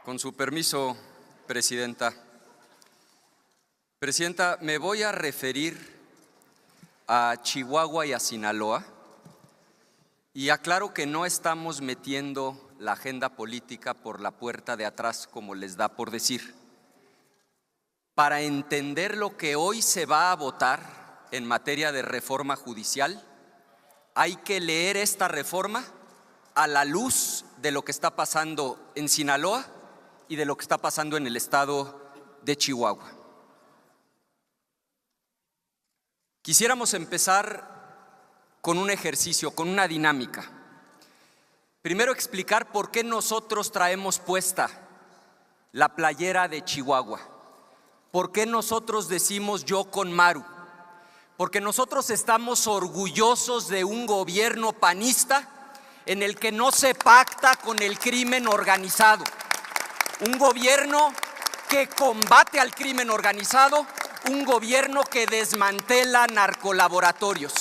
Con su permiso, Presidenta. Presidenta, me voy a referir a Chihuahua y a Sinaloa y aclaro que no estamos metiendo la agenda política por la puerta de atrás, como les da por decir. Para entender lo que hoy se va a votar en materia de reforma judicial, hay que leer esta reforma a la luz de lo que está pasando en Sinaloa y de lo que está pasando en el estado de Chihuahua. Quisiéramos empezar con un ejercicio, con una dinámica. Primero explicar por qué nosotros traemos puesta la playera de Chihuahua. ¿Por qué nosotros decimos yo con Maru? Porque nosotros estamos orgullosos de un gobierno panista en el que no se pacta con el crimen organizado. Un gobierno que combate al crimen organizado, un gobierno que desmantela narcolaboratorios.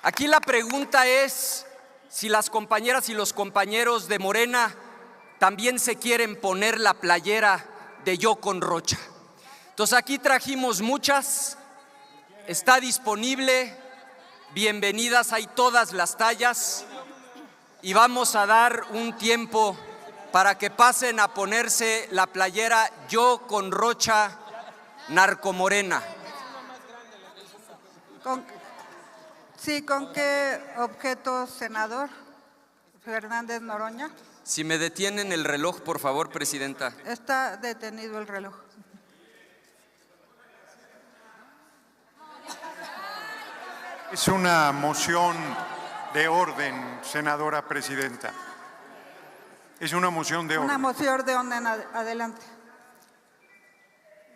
Aquí la pregunta es si las compañeras y los compañeros de Morena también se quieren poner la playera de Yo con Rocha. Entonces aquí trajimos muchas, está disponible, bienvenidas, hay todas las tallas y vamos a dar un tiempo para que pasen a ponerse la playera Yo con Rocha Narcomorena. ¿Con qué objeto, senador Fernández Noroña? Si me detienen el reloj, por favor, Presidenta. Está detenido el reloj. Es una moción de orden, senadora presidenta. Es una moción de orden. Una moción de orden, adelante.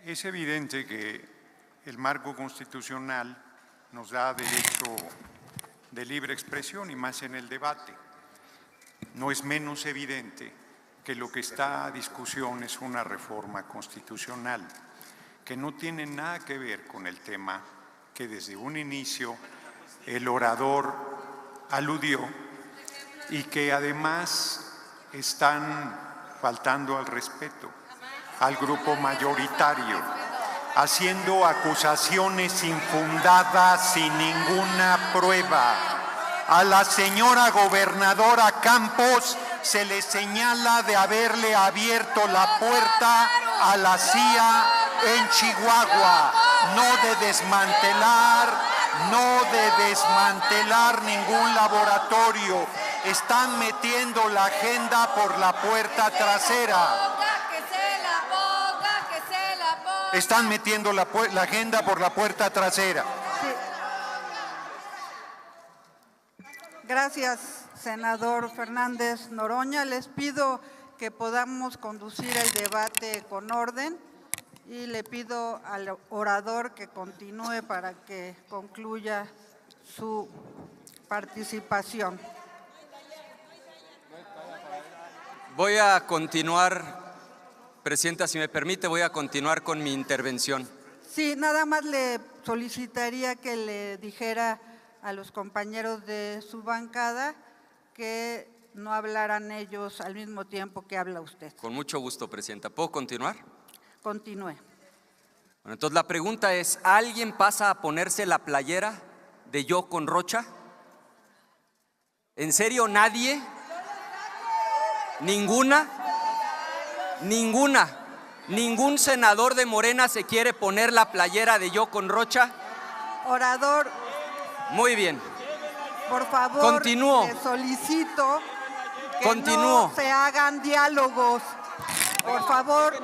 Es evidente que el marco constitucional nos da derecho de libre expresión y más en el debate. No es menos evidente que lo que está a discusión es una reforma constitucional que no tiene nada que ver con el tema que desde un inicio el orador aludió y que además están faltando al respeto al grupo mayoritario, haciendo acusaciones infundadas sin ninguna prueba. A la señora gobernadora Campos se le señala de haberle abierto la puerta a la CIA en Chihuahua, no de desmantelar ningún laboratorio. Están metiendo la agenda por la puerta trasera. Están metiendo la agenda por la puerta trasera. Sí. Gracias, senador Fernández Noroña. Les pido que podamos conducir el debate con orden y le pido al orador que continúe para que concluya su participación. Voy a continuar, Presidenta, si me permite, voy a continuar con mi intervención. Sí, nada más le solicitaría que le dijera a los compañeros de su bancada que no hablaran ellos al mismo tiempo que habla usted. Con mucho gusto, Presidenta. ¿Puedo continuar? Continúe. Bueno, entonces la pregunta es, ¿alguien pasa a ponerse la playera de Yo con Rocha? ¿En serio nadie? ¿Ninguna? ¿Ningún senador de Morena se quiere poner la playera de Yo con Rocha? Orador. Muy bien. Por favor, continúo. Le solicito que no se hagan diálogos. Por favor,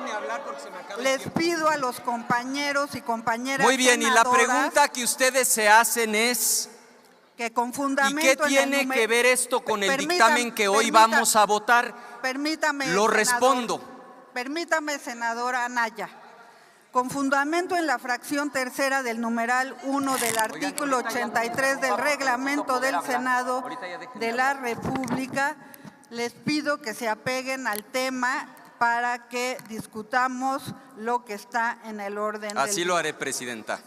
les pido a los compañeros y compañeras muy bien, y la pregunta que ustedes se hacen es que con fundamento ¿y qué tiene que ver esto con el dictamen que hoy vamos a votar? Permítame, lo respondo. Permítame, senadora Anaya. Con fundamento en la fracción tercera del numeral 1 del artículo 83 del reglamento del Senado de la República, les pido que se apeguen al tema para que discutamos lo que está en el orden del día. Así lo haré, Presidenta.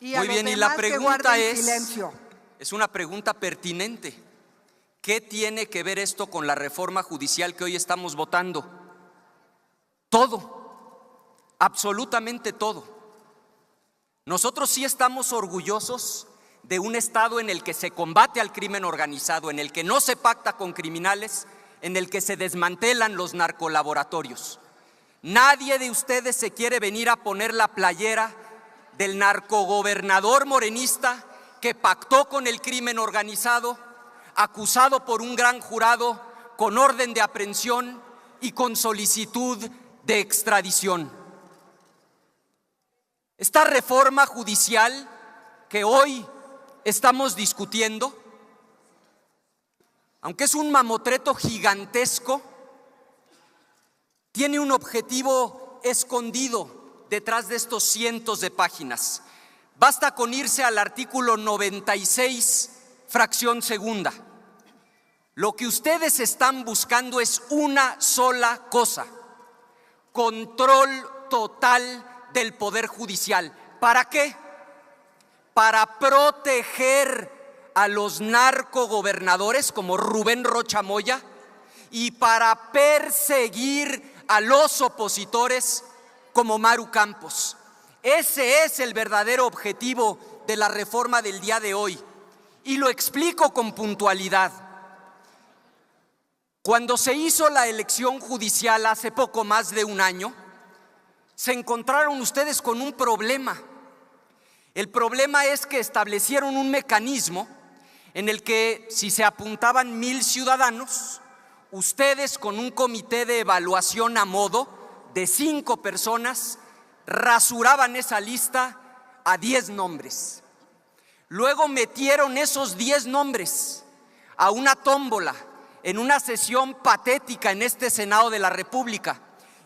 Muy bien, y la pregunta es una pregunta pertinente. ¿Qué tiene que ver esto con la reforma judicial que hoy estamos votando? Todo, absolutamente todo. Nosotros sí estamos orgullosos de un Estado en el que se combate al crimen organizado, en el que no se pacta con criminales, en el que se desmantelan los narcolaboratorios. Nadie de ustedes se quiere venir a poner la playera del narcogobernador morenista que pactó con el crimen organizado, acusado por un gran jurado, con orden de aprehensión y con solicitud de extradición. Esta reforma judicial que hoy estamos discutiendo, aunque es un mamotreto gigantesco, tiene un objetivo escondido detrás de estos cientos de páginas. Basta con irse al artículo 96, fracción segunda. Lo que ustedes están buscando es una sola cosa: control total del Poder Judicial. ¿Para qué? Para proteger a los narcogobernadores como Rubén Rocha Moya y para perseguir a los opositores como Maru Campos. Ese es el verdadero objetivo de la reforma del día de hoy, y lo explico con puntualidad. Cuando se hizo la elección judicial hace poco más de un año, se encontraron ustedes con un problema. El problema es que establecieron un mecanismo en el que, si se apuntaban 1,000 ciudadanos, ustedes, con un comité de evaluación a modo de 5 personas, rasuraban esa lista a 10 nombres. Luego metieron esos 10 nombres a una tómbola en una sesión patética en este Senado de la República,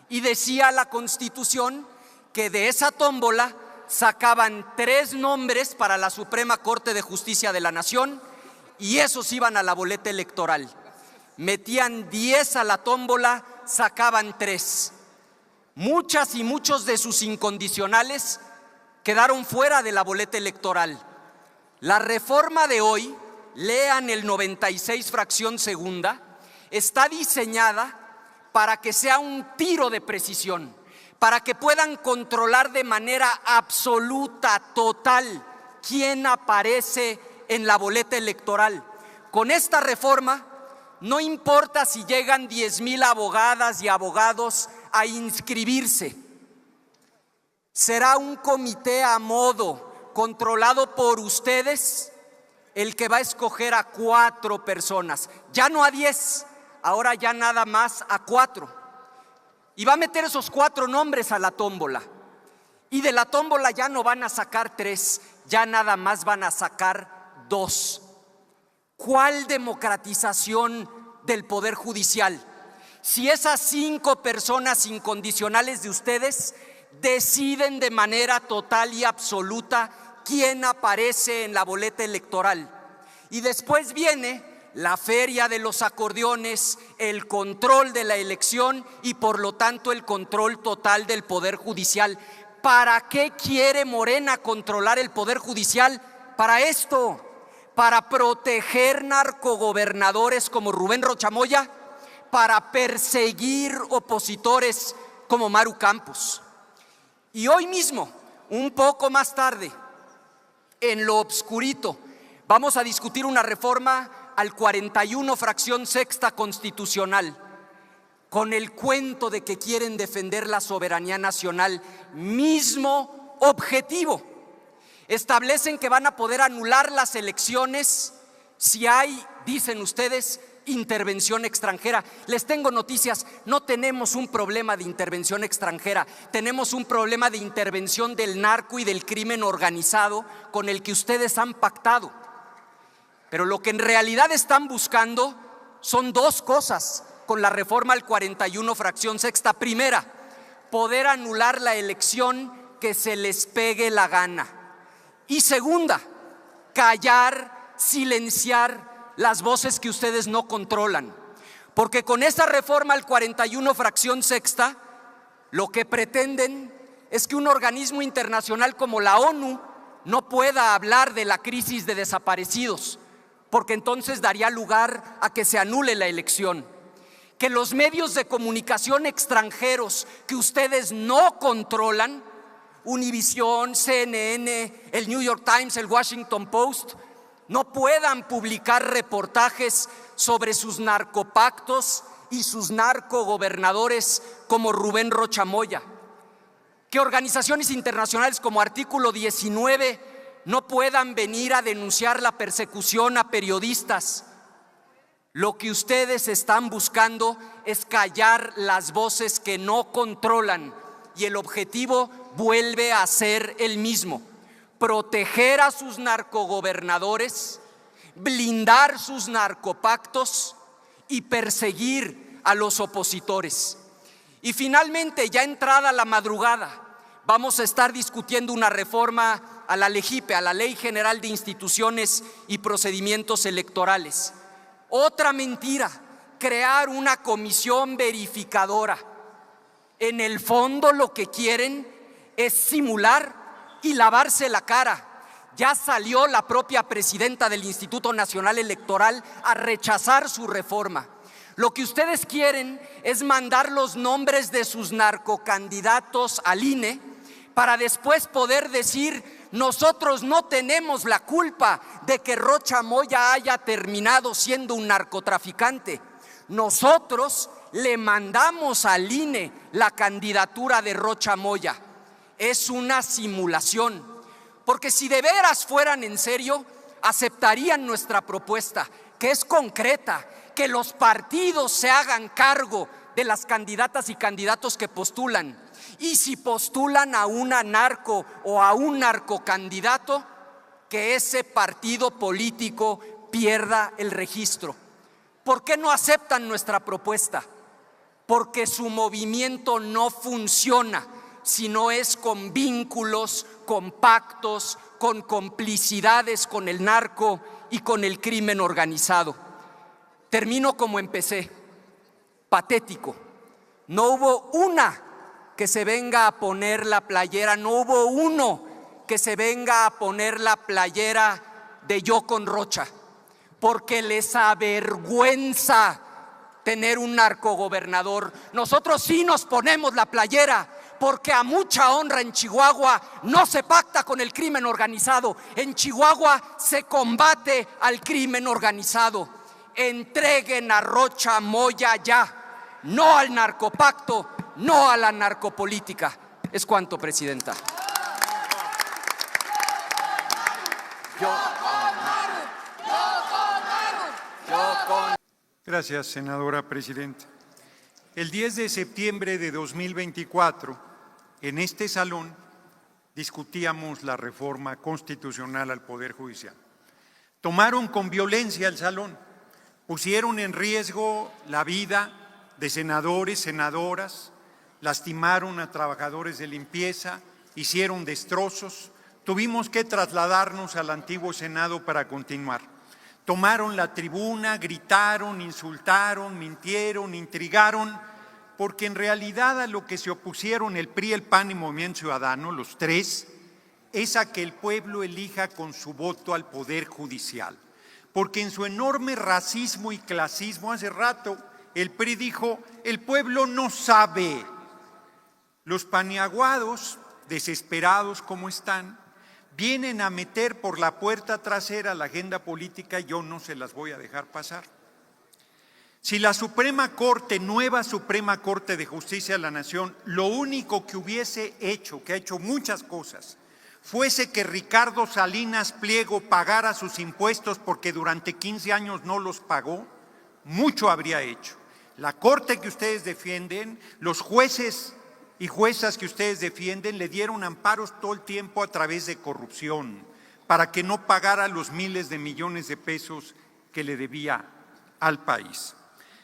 y decía la Constitución que de esa tómbola sacaban 3 nombres para la Suprema Corte de Justicia de la Nación, y esos iban a la boleta electoral. Metían 10 a la tómbola, sacaban 3. Muchas y muchos de sus incondicionales quedaron fuera de la boleta electoral. La reforma de hoy, lean el 96, fracción segunda, está diseñada para que sea un tiro de precisión, para que puedan controlar de manera absoluta, total, quién aparece en la boleta electoral. Con esta reforma, no importa si llegan 10,000 abogadas y abogados a inscribirse, será un comité a modo, controlado por ustedes, el que va a escoger a 4 personas, ya no a 10, ahora ya nada más a 4. Y va a meter esos 4 nombres a la tómbola. Y de la tómbola ya no van a sacar 3, ya nada más van a sacar 2. ¿Cuál democratización del Poder Judicial? Si esas 5 personas incondicionales de ustedes deciden de manera total y absoluta quién aparece en la boleta electoral. Y después viene la feria de los acordeones, el control de la elección y por lo tanto el control total del Poder Judicial. ¿Para qué quiere Morena controlar el Poder Judicial? Para esto, para proteger narcogobernadores como Rubén Rocha Moya, para perseguir opositores como Maru Campos. Y hoy mismo, un poco más tarde, en lo obscurito, vamos a discutir una reforma al 41, fracción sexta constitucional, con el cuento de que quieren defender la soberanía nacional, mismo objetivo. Establecen que van a poder anular las elecciones si hay, dicen ustedes, intervención extranjera. Les tengo noticias, no tenemos un problema de intervención extranjera, tenemos un problema de intervención del narco y del crimen organizado con el que ustedes han pactado. Pero lo que en realidad están buscando son 2 cosas con la reforma al 41, fracción sexta. Primera, poder anular la elección que se les pegue la gana. Y segunda, callar, silenciar las voces que ustedes no controlan. Porque con esa reforma al 41, fracción sexta, lo que pretenden es que un organismo internacional como la ONU no pueda hablar de la crisis de desaparecidos, porque entonces daría lugar a que se anule la elección. Que los medios de comunicación extranjeros que ustedes no controlan, Univisión, CNN, el New York Times, el Washington Post, no puedan publicar reportajes sobre sus narcopactos y sus narcogobernadores como Rubén Rocha Moya. Que organizaciones internacionales como Artículo 19 no puedan venir a denunciar la persecución a periodistas. Lo que ustedes están buscando es callar las voces que no controlan, y el objetivo vuelve a ser el mismo: proteger a sus narcogobernadores, blindar sus narcopactos y perseguir a los opositores. Y finalmente, ya entrada la madrugada, vamos a estar discutiendo una reforma a la LEGIPE, a la Ley General de Instituciones y Procedimientos Electorales. Otra mentira: crear una comisión verificadora. En el fondo lo que quieren es simular y lavarse la cara. Ya salió la propia presidenta del Instituto Nacional Electoral a rechazar su reforma. Lo que ustedes quieren es mandar los nombres de sus narcocandidatos al INE para después poder decir: nosotros no tenemos la culpa de que Rocha Moya haya terminado siendo un narcotraficante. Nosotros le mandamos al INE la candidatura de Rocha Moya. Es una simulación, porque si de veras fueran en serio, aceptarían nuestra propuesta, que es concreta: que los partidos se hagan cargo de las candidatas y candidatos que postulan. Y si postulan a una narco o a un narcocandidato, que ese partido político pierda el registro. ¿Por qué no aceptan nuestra propuesta? Porque su movimiento no funciona si no es con vínculos, con pactos, con complicidades con el narco y con el crimen organizado. Termino como empecé: patético. No hubo una que se venga a poner la playera, no hubo uno que se venga a poner la playera de Yo con Rocha, porque les avergüenza tener un narcogobernador. Nosotros sí nos ponemos la playera, porque a mucha honra en Chihuahua no se pacta con el crimen organizado. En Chihuahua se combate al crimen organizado. Entreguen a Rocha Moya ya, no al narcopacto, no a la narcopolítica. Es cuanto, presidenta. Gracias, senadora presidenta. El 10 de septiembre de 2024, en este salón, discutíamos la reforma constitucional al Poder Judicial. Tomaron con violencia el salón, pusieron en riesgo la vida de senadores, senadoras, lastimaron a trabajadores de limpieza, hicieron destrozos. Tuvimos que trasladarnos al antiguo Senado para continuar. Tomaron la tribuna, gritaron, insultaron, mintieron, intrigaron, porque en realidad a lo que se opusieron el PRI, el PAN y Movimiento Ciudadano, los tres, es a que el pueblo elija con su voto al Poder Judicial. Porque en su enorme racismo y clasismo, hace rato el PRI dijo: el pueblo no sabe. Los paniaguados, desesperados como están, vienen a meter por la puerta trasera la agenda política y yo no se las voy a dejar pasar. Si la Suprema Corte, nueva Suprema Corte de Justicia de la Nación, lo único que hubiese hecho, que ha hecho muchas cosas, fuese que Ricardo Salinas Pliego pagara sus impuestos porque durante 15 años no los pagó, mucho habría hecho. La Corte que ustedes defienden, los jueces y juezas que ustedes defienden, le dieron amparos todo el tiempo a través de corrupción para que no pagara los miles de millones de pesos que le debía al país.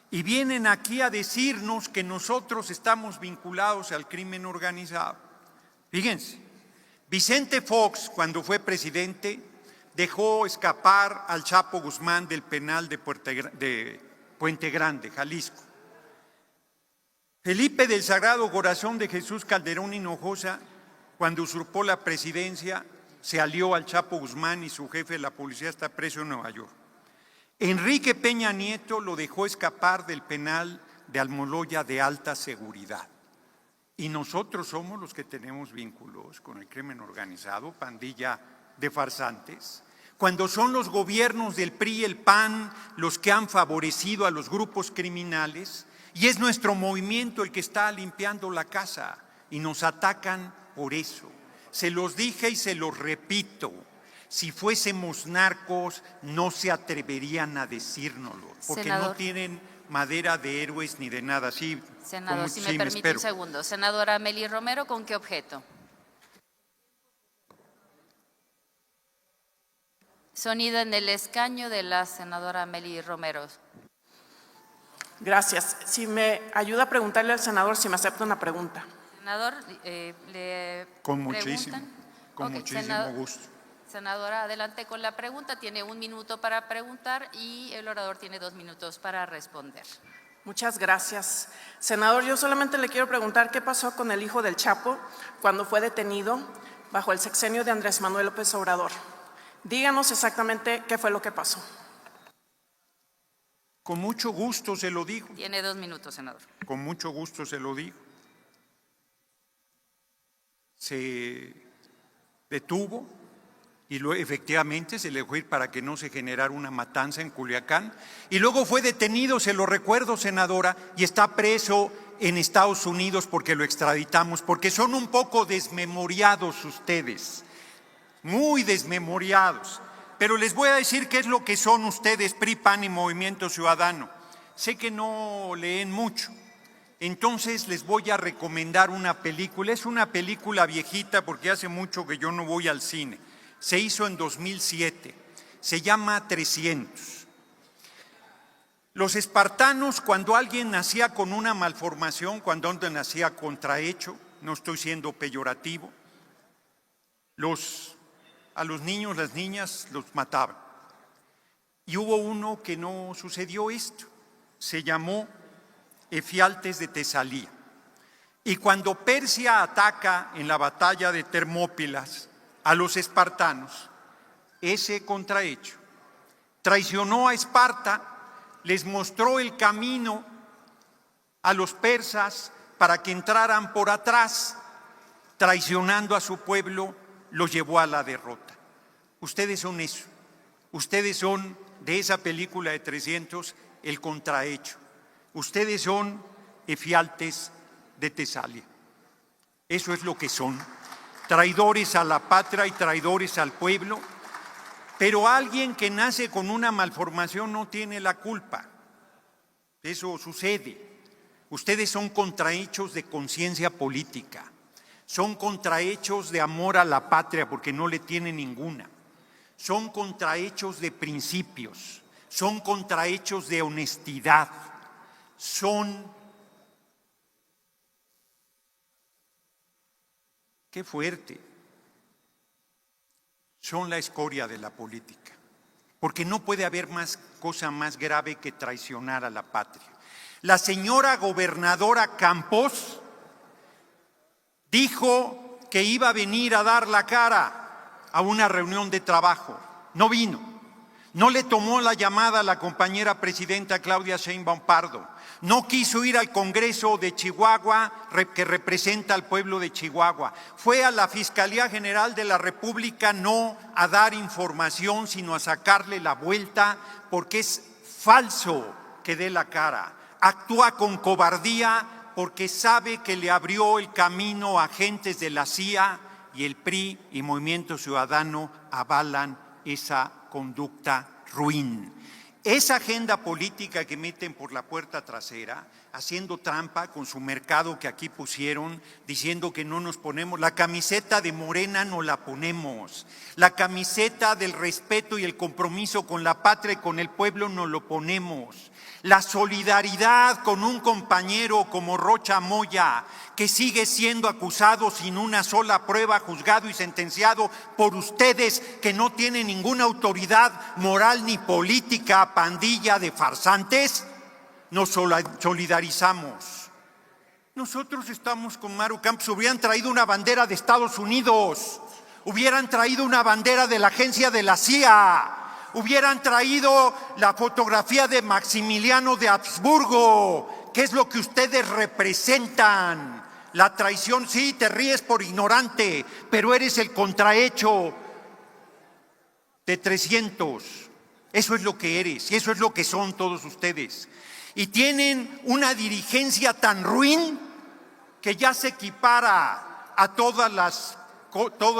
Y vienen aquí a decirnos que nosotros estamos vinculados al crimen organizado. Fíjense, Vicente Fox, cuando fue presidente, dejó escapar al Chapo Guzmán del penal de Puente Grande, Jalisco. Felipe del Sagrado Corazón de Jesús Calderón Hinojosa, cuando usurpó la presidencia, se alió al Chapo Guzmán y su jefe de la policía está preso en Nueva York. Enrique Peña Nieto lo dejó escapar del penal de Almoloya de alta seguridad. Y nosotros somos los que tenemos vínculos con el crimen organizado, pandilla de farsantes. Cuando son los gobiernos del PRI y el PAN los que han favorecido a los grupos criminales, y es nuestro movimiento el que está limpiando la casa, y nos atacan por eso. Se los dije y se los repito. Si fuésemos narcos, no se atreverían a decírnoslo, porque Senador, no tienen madera de héroes ni de nada. Sí, senador, si me permite un segundo. Senadora Mely Romero, ¿con qué objeto? Sonido en el escaño de la senadora Mely Romero. Gracias. Si me ayuda a preguntarle al senador si me acepta una pregunta. Senador, le con muchísimo, preguntan. con muchísimo gusto. Senadora, adelante con la pregunta. Tiene 1 minuto para preguntar y el orador tiene 2 minutos para responder. Muchas gracias. Senador, yo solamente le quiero preguntar qué pasó con el hijo del Chapo cuando fue detenido bajo el sexenio de Andrés Manuel López Obrador. Díganos exactamente qué fue lo que pasó. Con mucho gusto se lo digo. Tiene 2 minutos, senador. Con mucho gusto se lo digo. Se detuvo y luego efectivamente se le dejó ir para que no se generara una matanza en Culiacán. Y luego fue detenido, se lo recuerdo, senadora, y está preso en Estados Unidos porque lo extraditamos, porque son un poco desmemoriados ustedes, muy desmemoriados. Pero les voy a decir qué es lo que son ustedes, PRI, PAN y Movimiento Ciudadano. Sé que no leen mucho, entonces les voy a recomendar una película. Es una película viejita porque hace mucho que yo no voy al cine. Se hizo en 2007, se llama 300. Los espartanos, cuando alguien nacía con una malformación, cuando alguien nacía contrahecho, no estoy siendo peyorativo, a los niños, las niñas los mataban. Y hubo uno que no sucedió esto, se llamó Efialtes de Tesalía. Y cuando Persia ataca en la batalla de Termópilas a los espartanos, ese contrahecho traicionó a Esparta, les mostró el camino a los persas para que entraran por atrás, traicionando a su pueblo, los llevó a la derrota. Ustedes son eso, ustedes son de esa película de 300, el contrahecho. Ustedes son Efialtes de Tesalia. Eso es lo que son. Traidores a la patria y traidores al pueblo, pero alguien que nace con una malformación no tiene la culpa. Eso sucede. Ustedes son contrahechos de conciencia política, son contrahechos de amor a la patria porque no le tienen ninguna, son contrahechos de principios, son contrahechos de honestidad, son… ¡Qué fuerte! Son la escoria de la política, porque no puede haber cosa más grave que traicionar a la patria. La señora gobernadora Campos dijo que iba a venir a dar la cara a una reunión de trabajo. No vino. No le tomó la llamada a la compañera presidenta Claudia Sheinbaum Pardo. No quiso ir al Congreso de Chihuahua, que representa al pueblo de Chihuahua. Fue a la Fiscalía General de la República no a dar información, sino a sacarle la vuelta, porque es falso que dé la cara. Actúa con cobardía porque sabe que le abrió el camino a agentes de la CIA, y el PRI y Movimiento Ciudadano avalan esa conducta ruin. Esa agenda política que meten por la puerta trasera, haciendo trampa con su mercado que aquí pusieron, diciendo que no nos ponemos, la camiseta de Morena no la ponemos, la camiseta del respeto y el compromiso con la patria y con el pueblo no lo ponemos. La solidaridad con un compañero como Rocha Moya, que sigue siendo acusado sin una sola prueba, juzgado y sentenciado por ustedes que no tienen ninguna autoridad moral ni política, pandilla de farsantes, nos solidarizamos. Nosotros estamos con Maru Campos. Hubieran traído una bandera de Estados Unidos, hubieran traído una bandera de la agencia de la CIA, hubieran traído la fotografía de Maximiliano de Habsburgo, que es lo que ustedes representan. La traición, sí, te ríes por ignorante, pero eres el contrahecho de 300. Eso es lo que eres y eso es lo que son todos ustedes. Y tienen una dirigencia tan ruin que ya se equipara a todos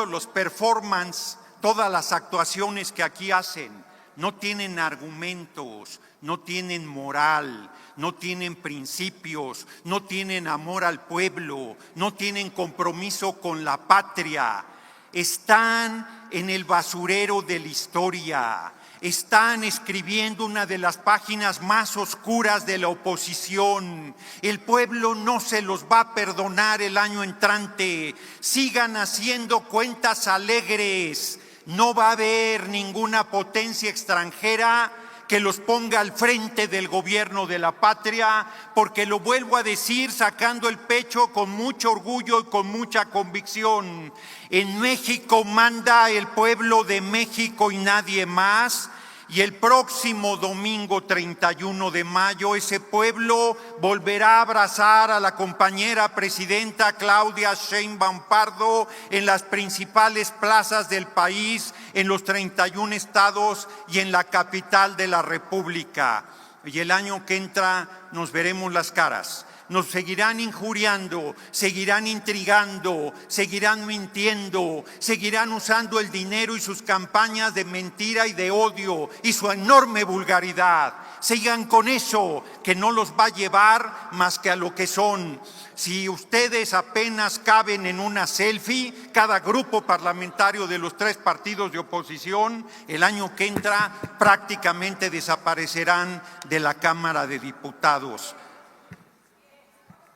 los performances, todas las actuaciones que aquí hacen. No tienen argumentos, no tienen moral, no tienen principios, no tienen amor al pueblo, no tienen compromiso con la patria. Están en el basurero de la historia. Están escribiendo una de las páginas más oscuras de la oposición. El pueblo no se los va a perdonar el año entrante. Sigan haciendo cuentas alegres. No va a haber ninguna potencia extranjera que los ponga al frente del gobierno de la patria, porque lo vuelvo a decir sacando el pecho con mucho orgullo y con mucha convicción. En México manda el pueblo de México y nadie más. Y el próximo domingo 31 de mayo ese pueblo volverá a abrazar a la compañera presidenta Claudia Sheinbaum Pardo en las principales plazas del país, en los 31 estados y en la capital de la República. Y el año que entra nos veremos las caras. Nos seguirán injuriando, seguirán intrigando, seguirán mintiendo, seguirán usando el dinero y sus campañas de mentira y de odio y su enorme vulgaridad. Sigan con eso, que no los va a llevar más que a lo que son. Si ustedes apenas caben en una selfie, cada grupo parlamentario de los 3 partidos de oposición, el año que entra prácticamente desaparecerán de la Cámara de Diputados.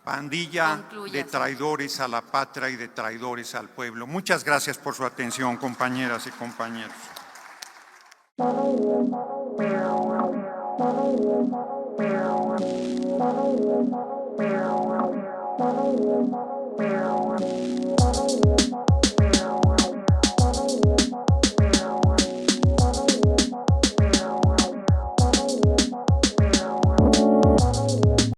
Pandilla de traidores a la patria y de traidores al pueblo. Muchas gracias por su atención, compañeras y compañeros.